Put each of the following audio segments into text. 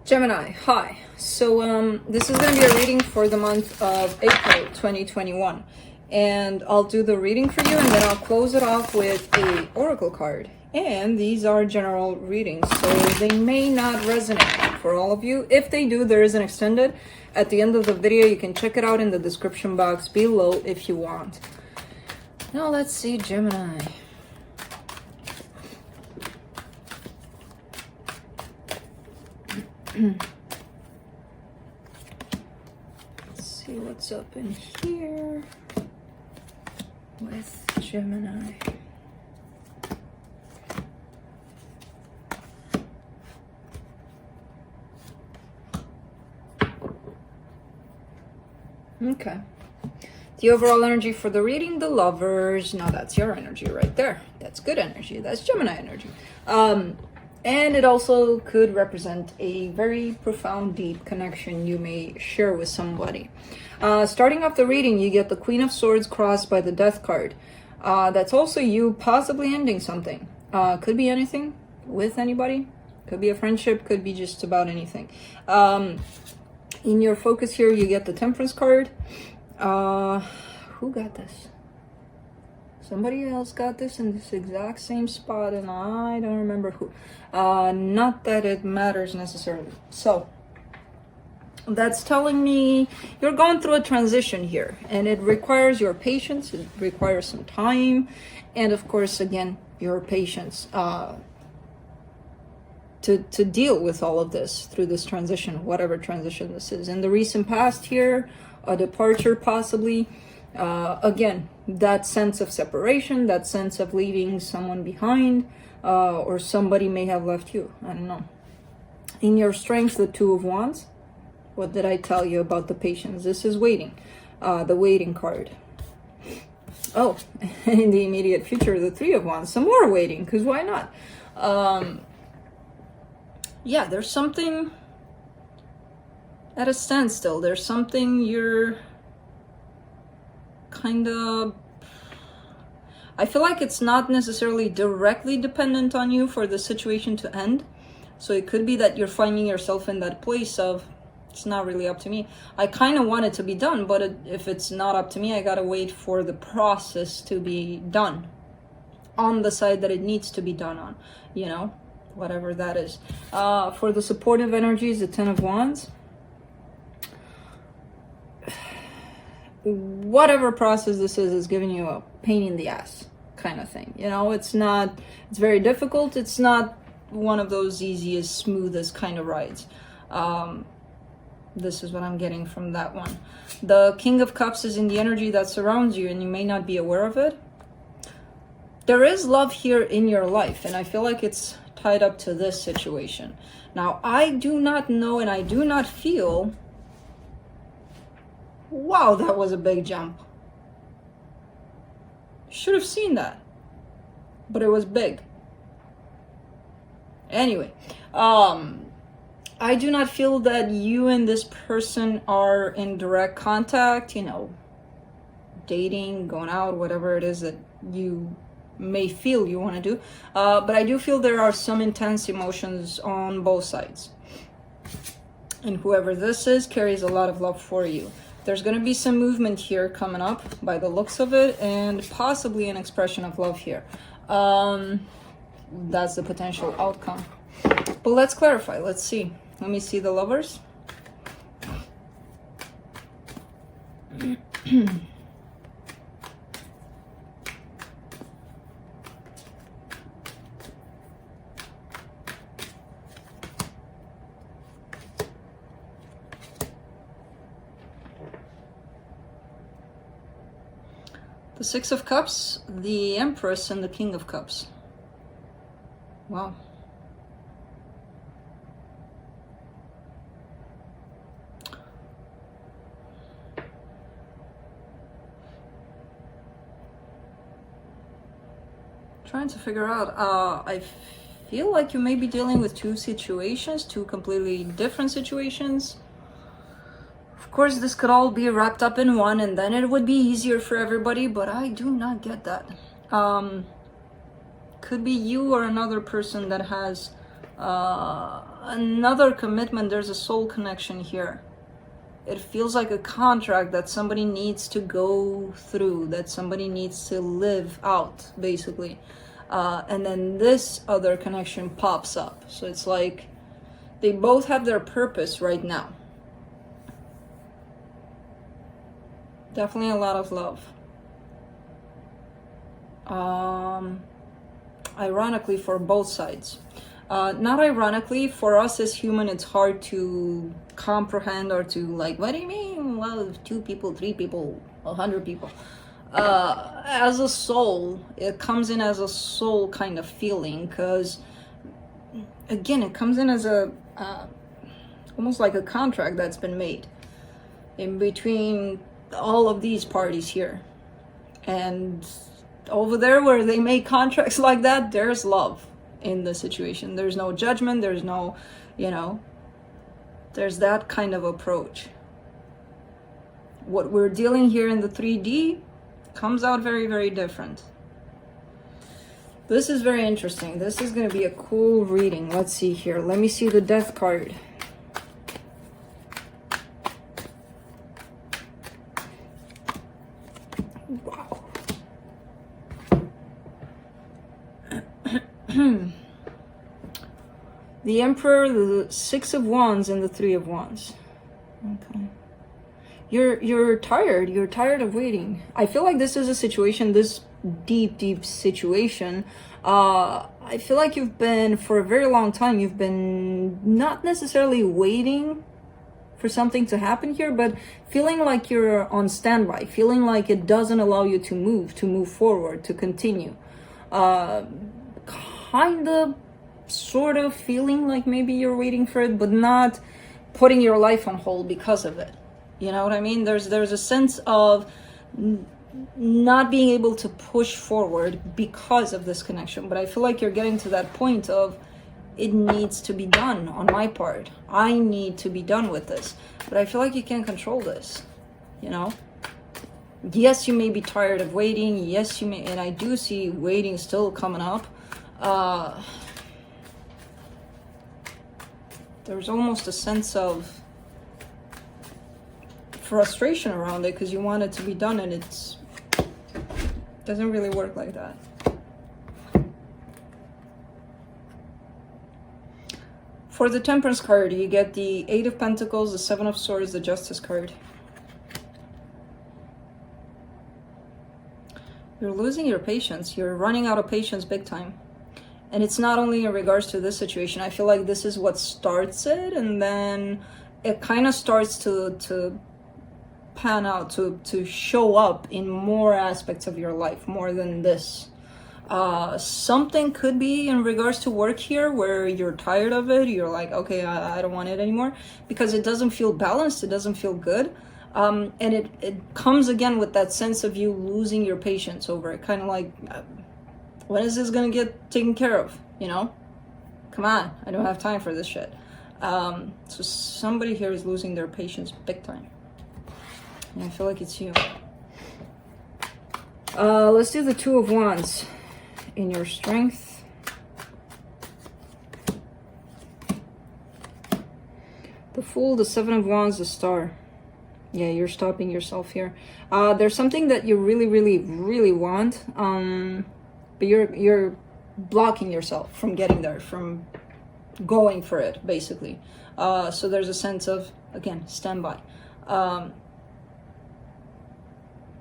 Gemini, hi. So this is going to be a reading for the month of April 2021. And I'll do the reading for you and then I'll close it off with a oracle card. And these are general readings, so they may not resonate for all of you. If they do, there is an extended. At the end of the video, you can check it out in the description box below if you want. Now let's see, Gemini. Let's see what's up in here with Gemini. Okay. The overall energy for the reading, the Lovers. Now that's your energy right there. That's good energy. That's Gemini energy. And it also could represent a very profound, deep connection you may share with somebody. Starting off the reading, you get the Queen of Swords crossed by the Death card. That's also you possibly ending something. Could be anything with anybody. Could be a friendship. Could be just about anything. In your focus here, you get the Temperance card. Who got this? Somebody else got this in this exact same spot, and I don't remember who. Not that it matters necessarily. So, that's telling me you're going through a transition here, and it requires your patience, it requires some time, and of course, again, your patience to deal with all of this through this transition, whatever transition this is. In the recent past here, a departure possibly. Again, that sense of separation, that sense of leaving someone behind, or somebody may have left you. I don't know. In your strength, the Two of Wands. What did I tell you about the patience? This is waiting. The waiting card. Oh, in the immediate future, the Three of Wands. Some more waiting, because why not? Yeah, there's something at a standstill. There's something you're kind of, I feel like it's not necessarily directly dependent on you for the situation to end. So it could be that you're finding yourself in that place of, it's not really up to me. I kind of want it to be done, but if it's not up to me, I gotta wait for the process to be done on the side that it needs to be done on, you know, whatever that is. For the supportive energies, the Ten of Wands. Whatever process this is giving you a pain in the ass kind of thing. You know, it's very difficult. It's not one of those easiest, smoothest kind of rides. This is what I'm getting from that one. The King of Cups is in the energy that surrounds you, and you may not be aware of it. There is love here in your life, and I feel like it's tied up to this situation. Now, I do not know, and I do not feel. Wow, that was a big jump. Should have seen that, but it was big. Anyway, I do not feel that you and this person are in direct contact, you know, dating, going out, whatever it is that you may feel you want to do. But I do feel there are some intense emotions on both sides. And whoever this is carries a lot of love for you. There's going to be some movement here coming up by the looks of it, and possibly an expression of love here. That's the potential outcome. But let's clarify. Let's see. Let me see the Lovers. The Six of Cups, the Empress, and the King of Cups. Wow. Trying to figure out, I feel like you may be dealing with two situations, two completely different situations. Of course, this could all be wrapped up in one, and then it would be easier for everybody, but I do not get that. Could be you or another person that has another commitment. There's a soul connection here. It feels like a contract that somebody needs to go through, that somebody needs to live out, basically. And then this other connection pops up. So it's like they both have their purpose right now. Definitely a lot of love. Ironically, for both sides. Not ironically, for us as human, it's hard to comprehend or to like, what do you mean? Well, 2 people, 3 people, 100 people. As a soul, it comes in as a soul kind of feeling, because again, it comes in as a almost like a contract that's been made in between all of these parties here. And over there where they make contracts like that, there's love in the situation. There's no judgment, there's no, there's that kind of approach. What we're dealing here in the 3D comes out very, very different. This is very interesting. This is going to be a cool reading. Let's see here. Let me see the Death card. Wow. The Emperor, the 6 of Wands, and the 3 of Wands. Okay. You're tired. You're tired of waiting. I feel like this is a situation, this deep situation. I feel like you've been, for a very long time, you've been not necessarily waiting for something to happen here, but feeling like you're on standby, feeling like it doesn't allow you to move forward, to continue. Kind of, sort of feeling like maybe you're waiting for it, but not putting your life on hold because of it. You know what I mean? There's a sense of not being able to push forward because of this connection. But I feel like you're getting to that point of, it needs to be done on my part. I need to be done with this. But I feel like you can't control this, Yes, you may be tired of waiting. Yes, you may, and I do see waiting still coming up. There's almost a sense of frustration around it because you want it to be done, and it doesn't really work like that. For the Temperance card, you get the 8 of Pentacles, the 7 of Swords, the Justice card. You're losing your patience. You're running out of patience big time. And it's not only in regards to this situation. I feel like this is what starts it, and then it kind of starts to pan out, to show up in more aspects of your life, more than this. Something could be in regards to work here where you're tired of it. You're like, okay, I don't want it anymore, because it doesn't feel balanced. It doesn't feel good. And it comes again with that sense of you losing your patience over it. Kind of like, when is this going to get taken care of? Come on, I don't have time for this shit. So somebody here is losing their patience big time. And I feel like it's you. Let's do the 2 of Wands in your strength. The Fool, the 7 of Wands, the Star. Yeah, you're stopping yourself here. There's something that you really want, but you're blocking yourself from getting there, from going for it, basically. So there's a sense of, again, standby.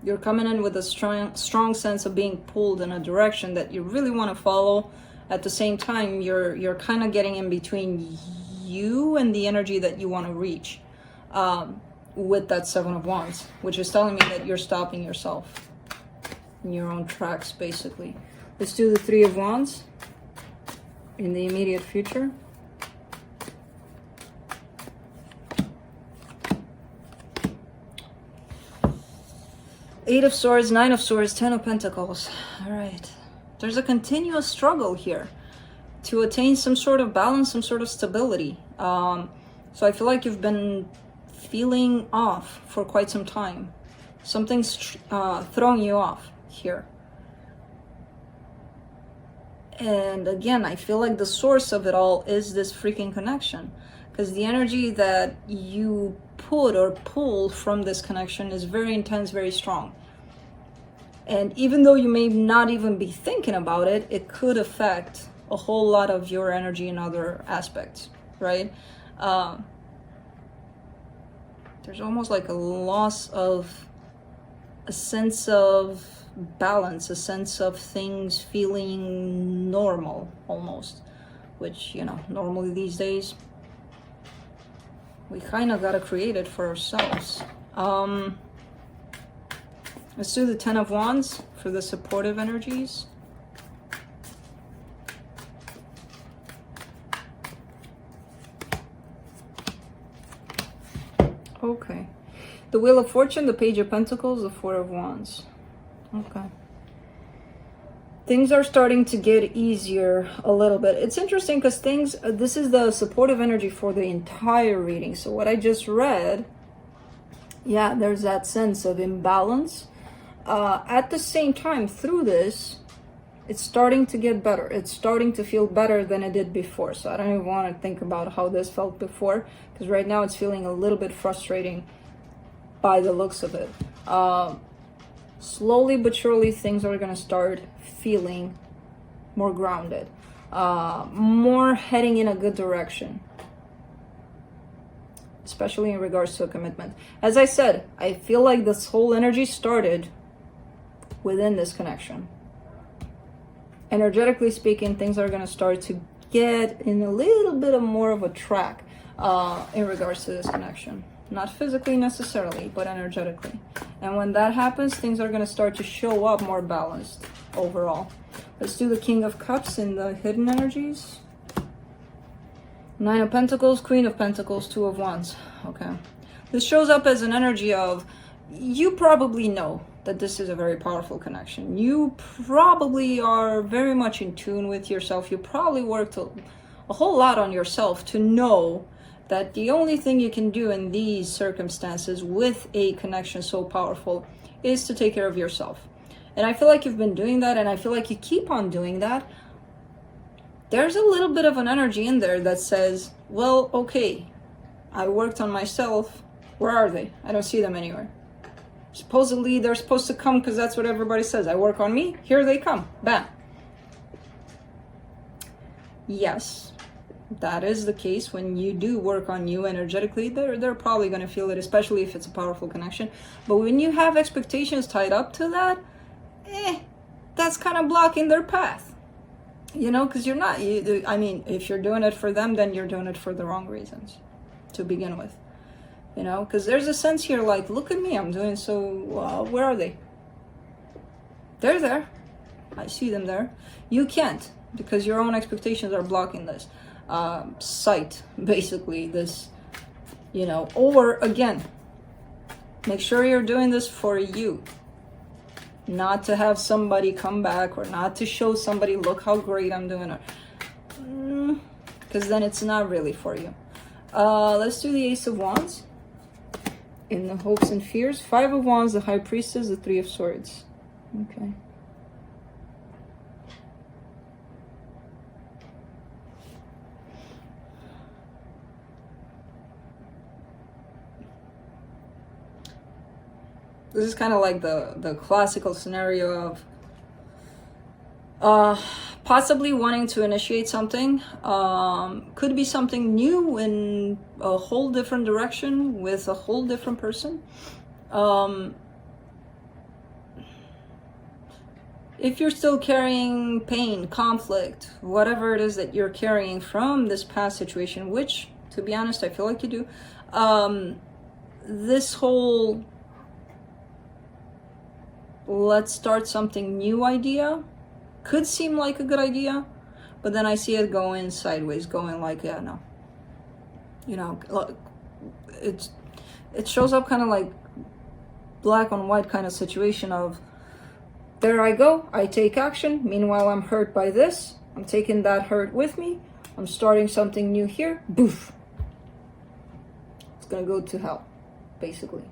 You're coming in with a strong sense of being pulled in a direction that you really want to follow. At the same time, you're kind of getting in between you and the energy that you want to reach, with that 7 of Wands, which is telling me that you're stopping yourself in your own tracks, basically. Let's do the 3 of Wands in the immediate future. Eight of Swords, 9 of Swords, 10 of Pentacles. All right. There's a continuous struggle here to attain some sort of balance, some sort of stability. So I feel like you've been feeling off for quite some time. Something's throwing you off here. And again, I feel like the source of it all is this freaking connection, because the energy that you put or pull from this connection is very intense, very strong. And even though you may not even be thinking about it, it could affect a whole lot of your energy in other aspects, right? There's almost like a loss of a sense of balance, a sense of things feeling normal almost, which, you know, normally these days we kind of got to create it for ourselves. Let's do the 10 of Wands for the supportive energies. Okay. The Wheel of Fortune, the Page of Pentacles, the Four of Wands. Okay. Things are starting to get easier a little bit. It's interesting because this is the supportive energy for the entire reading. So what I just read, yeah, there's that sense of imbalance. At the same time, through this, it's starting to get better. It's starting to feel better than it did before. So I don't even want to think about how this felt before, because right now it's feeling a little bit frustrating by the looks of it. Slowly but surely, things are going to start feeling more grounded, more heading in a good direction, especially in regards to a commitment. As I said, I feel like this whole energy started within this connection. Energetically speaking, things are going to start to get in a little bit of more of a track in regards to this connection. Not physically necessarily, but energetically. And when that happens, things are going to start to show up more balanced overall. Let's do the King of Cups in the hidden energies. 9 of Pentacles, Queen of Pentacles, 2 of Wands. Okay. This shows up as an energy of, you probably know that this is a very powerful connection. You probably are very much in tune with yourself. You probably worked a whole lot on yourself to know that the only thing you can do in these circumstances with a connection so powerful is to take care of yourself. And I feel like you've been doing that, and I feel like you keep on doing that. There's a little bit of an energy in there that says, well, okay, I worked on myself. Where are they? I don't see them anywhere. Supposedly they're supposed to come because that's what everybody says. I work on me. Here they come. Bam. Yes, that is the case. When you do work on you energetically, they're probably going to feel it, especially if it's a powerful connection. But when you have expectations tied up to that, that's kind of blocking their path. You know, because you're not, I mean, if you're doing it for them, then you're doing it for the wrong reasons to begin with. You know, because there's a sense here like, look at me, I'm doing so well. Where are they? They're there. I see them there. You can't, because your own expectations are blocking this. Sight, basically, this, you know, or again, make sure you're doing this for you, not to have somebody come back or not to show somebody, look how great I'm doing, or because then it's not really for you. Let's do the Ace of Wands in the hopes and fears. 5 of Wands, the High Priestess, the 3 of Swords. Okay. This is kind of like the classical scenario of possibly wanting to initiate something. Could be something new in a whole different direction with a whole different person. If you're still carrying pain, conflict, whatever it is that you're carrying from this past situation, which, to be honest, I feel like you do, this whole let's start something new idea could seem like a good idea, but then I see it going sideways, going like, yeah, no. You know, it shows up kind of like black on white kind of situation of, there I go, I take action, meanwhile I'm hurt by this, I'm taking that hurt with me, I'm starting something new here, boof. It's gonna go to hell, basically.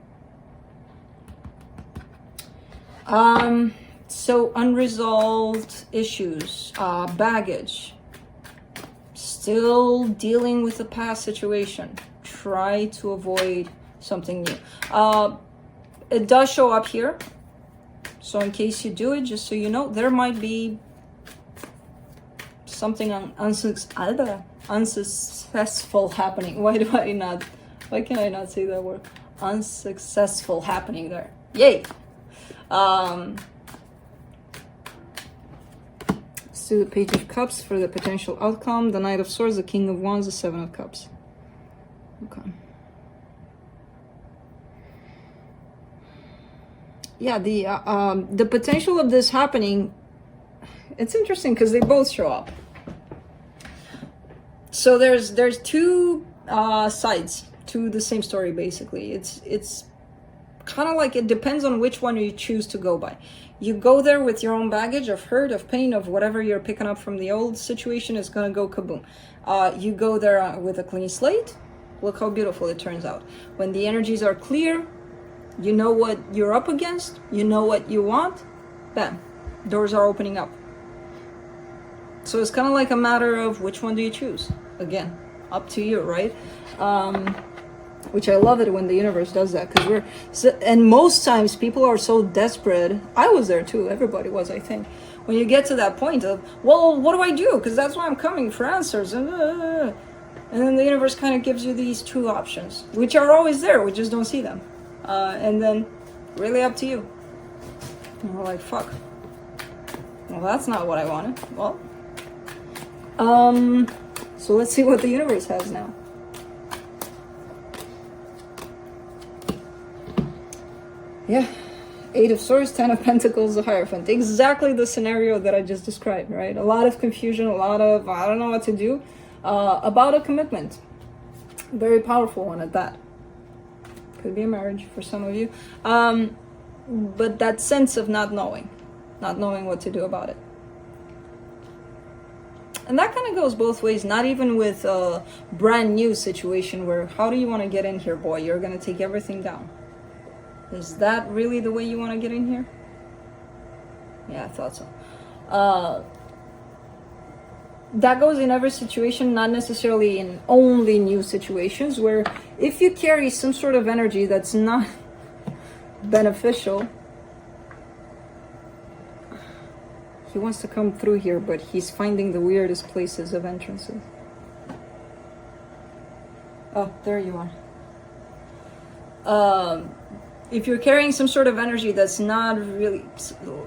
So unresolved issues, baggage, still dealing with the past situation. Try to avoid something new. It does show up here. So in case you do it, just so you know, there might be something unsuccessful happening. Why can I not say that word? Unsuccessful happening there. Yay! Let's do the Page of Cups for the potential outcome. The Knight of Swords, the King of Wands, the Seven of Cups. Okay. Yeah, the potential of this happening, it's interesting because they both show up. So there's two sides to the same story, basically. It's kind of like, it depends on which one you choose to go by. You go there with your own baggage of hurt, of pain, of whatever you're picking up from the old situation is gonna go kaboom. You go there with a clean slate. Look how beautiful it turns out. When the energies are clear, you know what you're up against, you know what you want, bam, doors are opening up. So it's kind of like a matter of which one do you choose? Again, up to you, right? Which I love it when the universe does that, because and most times people are so desperate. I was there too, everybody was, I think. When you get to that point of, well, what do I do? Because that's why I'm coming for answers. And then the universe kind of gives you these two options, which are always there, we just don't see them. And then really up to you. And we're like, fuck. Well, that's not what I wanted. Well, so let's see what the universe has now. Yeah, Eight of Swords, Ten of Pentacles, the Hierophant. Exactly the scenario that I just described, right? A lot of confusion, a lot of, I don't know what to do, about a commitment. Very powerful one at that. Could be a marriage for some of you. But that sense of not knowing what to do about it. And that kind of goes both ways, not even with a brand new situation where, how do you want to get in here, boy? You're going to take everything down. Is that really the way you want to get in here? Yeah, I thought so. That goes in every situation, not necessarily in only new situations, where if you carry some sort of energy that's not beneficial, he wants to come through here, but he's finding the weirdest places of entrances. Oh, there you are. If you're carrying some sort of energy that's not really,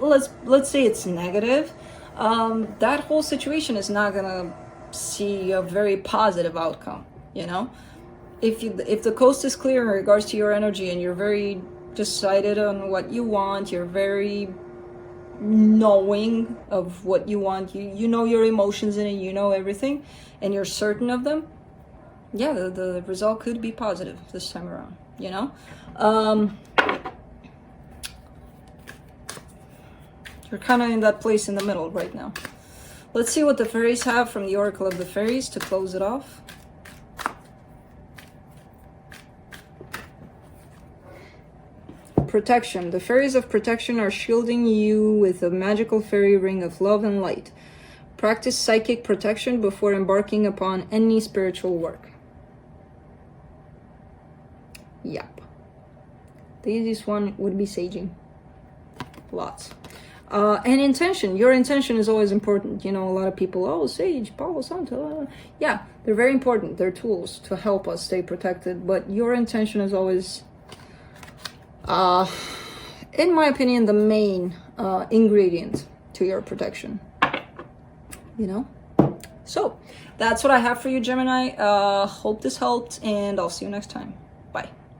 let's say it's negative, that whole situation is not gonna see a very positive outcome, you know? If the coast is clear in regards to your energy and you're very decided on what you want, you're very knowing of what you want, you know your emotions in it, you know everything, and you're certain of them, yeah, the result could be positive this time around, you know? You're kind of in that place in the middle right now. Let's see what the fairies have from the Oracle of the Fairies to close it off. Protection. The fairies of protection are shielding you with a magical fairy ring of love and light. Practice psychic protection before embarking upon any spiritual work. Yep. The easiest one would be saging. Lots. And intention. Your intention is always important. You know, a lot of people, oh, sage, Palo Santo. Yeah, they're very important. They're tools to help us stay protected. But your intention is always, in my opinion, the main ingredient to your protection. You know? So, that's what I have for you, Gemini. Hope this helped, and I'll see you next time.